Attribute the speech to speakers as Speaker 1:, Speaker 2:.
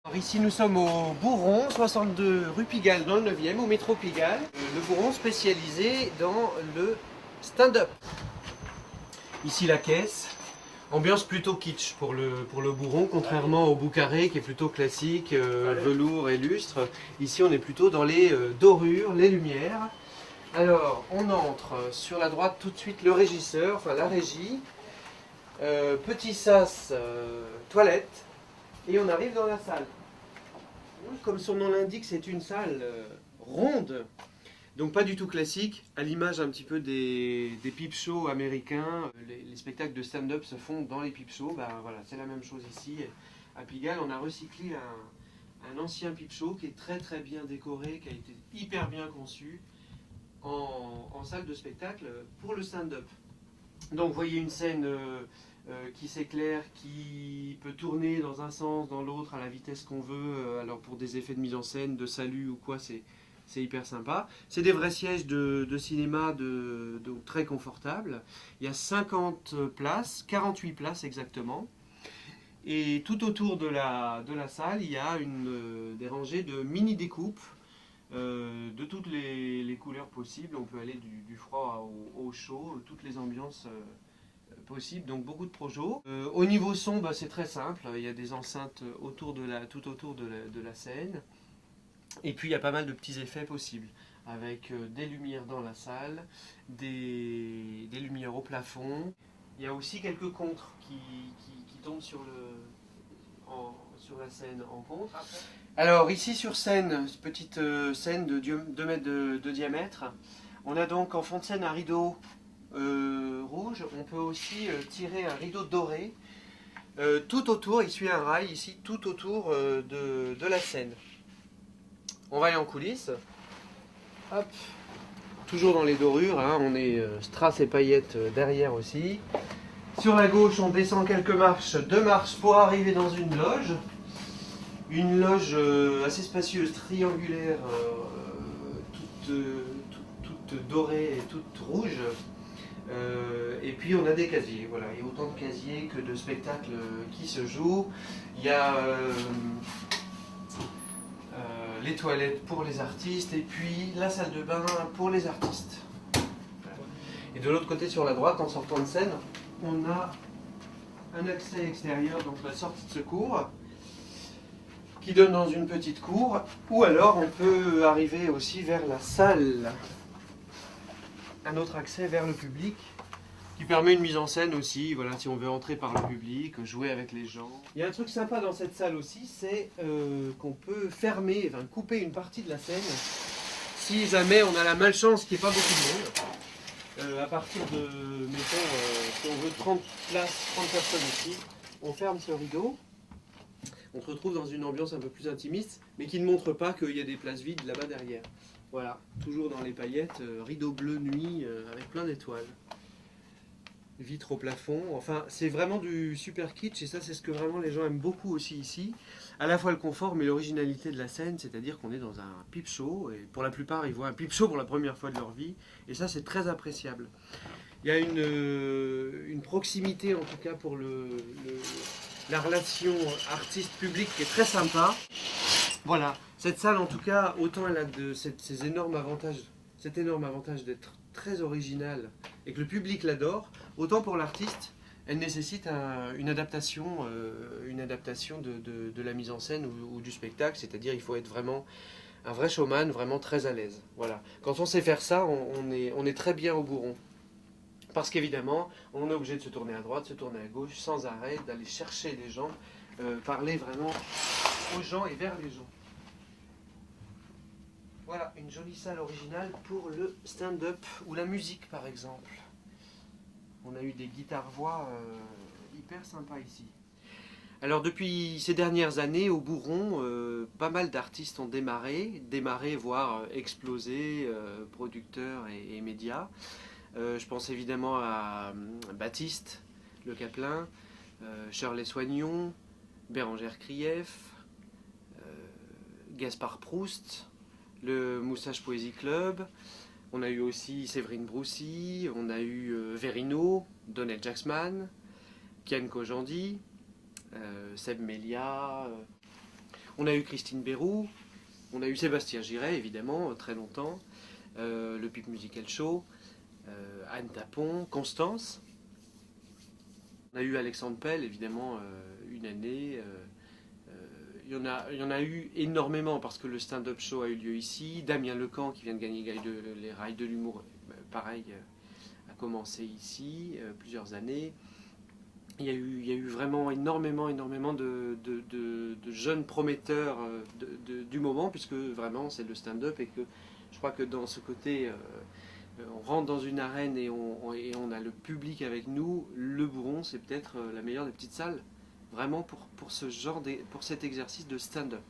Speaker 1: Alors ici nous sommes au Bourron, 62 rue Pigalle dans le 9e, au métro Pigalle. Le Bourron spécialisé dans le stand-up. Ici la caisse, ambiance plutôt kitsch pour le Bourron, contrairement au Boucarré qui est plutôt classique, velours et lustre. Ici on est plutôt dans les dorures, les lumières. Alors on entre sur la droite tout de suite le régisseur, enfin la régie. Petit sas, toilette, et on arrive dans la salle. Comme son nom l'indique, c'est une salle ronde, donc pas du tout classique, à l'image un petit peu des peep shows américains. Les spectacles de stand-up se font dans les peep shows, ben, voilà, c'est la même chose ici. À Pigalle, on a recyclé un ancien peep show qui est très très bien décoré, qui a été hyper bien conçu en salle de spectacle pour le stand-up. Donc vous voyez une scène qui s'éclaire, qui peut tourner dans un sens, dans l'autre, à la vitesse qu'on veut. Alors pour des effets de mise en scène, de salut ou quoi, c'est hyper sympa. C'est des vrais sièges de cinéma très confortables. Il y a 50 places, 48 places exactement. Et tout autour de la salle, il y a des rangées de mini découpes de toutes les couleurs possibles. On peut aller du froid au chaud, toutes les ambiances possibles, donc beaucoup de projos. Au niveau son, bah, c'est très simple, il y a des enceintes tout autour de la scène, et puis il y a pas mal de petits effets possibles, avec des lumières dans la salle, des lumières au plafond. Il y a aussi quelques contres qui tombent sur la scène en contre. Alors ici sur scène, petite scène de 2 mètres de diamètre, on a donc en fond de scène un rideau rouge. On peut aussi tirer un rideau doré tout autour. Il suit un rail ici tout autour de la scène. On va aller en coulisses. Hop. Toujours dans les dorures, hein. On est strass et paillettes derrière aussi. Sur la gauche, on descend quelques marches, 2 marches pour arriver dans une loge. Une loge assez spacieuse, triangulaire, toute dorée et toute rouge. Et puis on a des casiers, voilà, il y a autant de casiers que de spectacles qui se jouent. Il y a les toilettes pour les artistes et puis la salle de bain pour les artistes. Et de l'autre côté sur la droite, en sortant de scène, on a un accès extérieur, donc la sortie de secours, qui donne dans une petite cour, ou alors on peut arriver aussi vers la salle. Un autre accès vers le public qui permet une mise en scène aussi, voilà, si on veut entrer par le public, jouer avec les gens. Il y a un truc sympa dans cette salle aussi, c'est qu'on peut fermer, enfin couper une partie de la scène si jamais on a la malchance qu'il n'y ait pas beaucoup de monde. À partir de, mettons, si on veut 30 places, 30 personnes ici, on ferme ce rideau. On se retrouve dans une ambiance un peu plus intimiste, mais qui ne montre pas qu'il y a des places vides là-bas derrière. Voilà, toujours dans les paillettes, rideau bleu nuit avec plein d'étoiles. Vitre au plafond, enfin c'est vraiment du super kitsch et ça c'est ce que vraiment les gens aiment beaucoup aussi ici. À la fois le confort mais l'originalité de la scène, c'est-à-dire qu'on est dans un peep show et pour la plupart ils voient un peep show pour la première fois de leur vie et ça c'est très appréciable. Il y a une proximité en tout cas pour la relation artiste-public qui est très sympa. Voilà, cette salle en tout cas, autant elle a cet énorme avantage d'être très originale et que le public l'adore, autant pour l'artiste, elle nécessite une adaptation de la mise en scène ou du spectacle, c'est-à-dire il faut être vraiment un vrai showman, vraiment très à l'aise. Voilà. Quand on sait faire ça, on est très bien au Bourron. Parce qu'évidemment, on est obligé de se tourner à droite, se tourner à gauche, sans arrêt, d'aller chercher les gens, parler vraiment aux gens et vers les gens. Voilà, une jolie salle originale pour le stand-up ou la musique par exemple. On a eu des guitares-voix hyper sympas ici. Alors depuis ces dernières années, au Bourron, pas mal d'artistes ont démarré voire explosé, producteurs et médias. Je pense évidemment à Baptiste, Le Caplin, Shirley Soignon, Bérangère Krief, Gaspard Proust, le Moustache Poésie Club. On a eu aussi Séverine Broussy, on a eu Verino, Donald Jacksman, Kian Kojandi, Seb Melia. On a eu Christine Bérou, on a eu Sébastien Giret, évidemment, très longtemps, le Pipe Musical Show, Anne Tapon, Constance. On a eu Alexandre Pell, évidemment, une année. Il y en a eu énormément parce que le stand-up show a eu lieu ici. Damien Lecamp, qui vient de gagner les rails de l'humour, pareil, a commencé ici, plusieurs années. Il y a eu vraiment énormément de jeunes prometteurs du moment, puisque vraiment c'est le stand-up, et que je crois que dans ce côté, on rentre dans une arène et on a le public avec nous. Le Bourron, c'est peut-être la meilleure des petites salles, vraiment pour cet exercice de stand-up.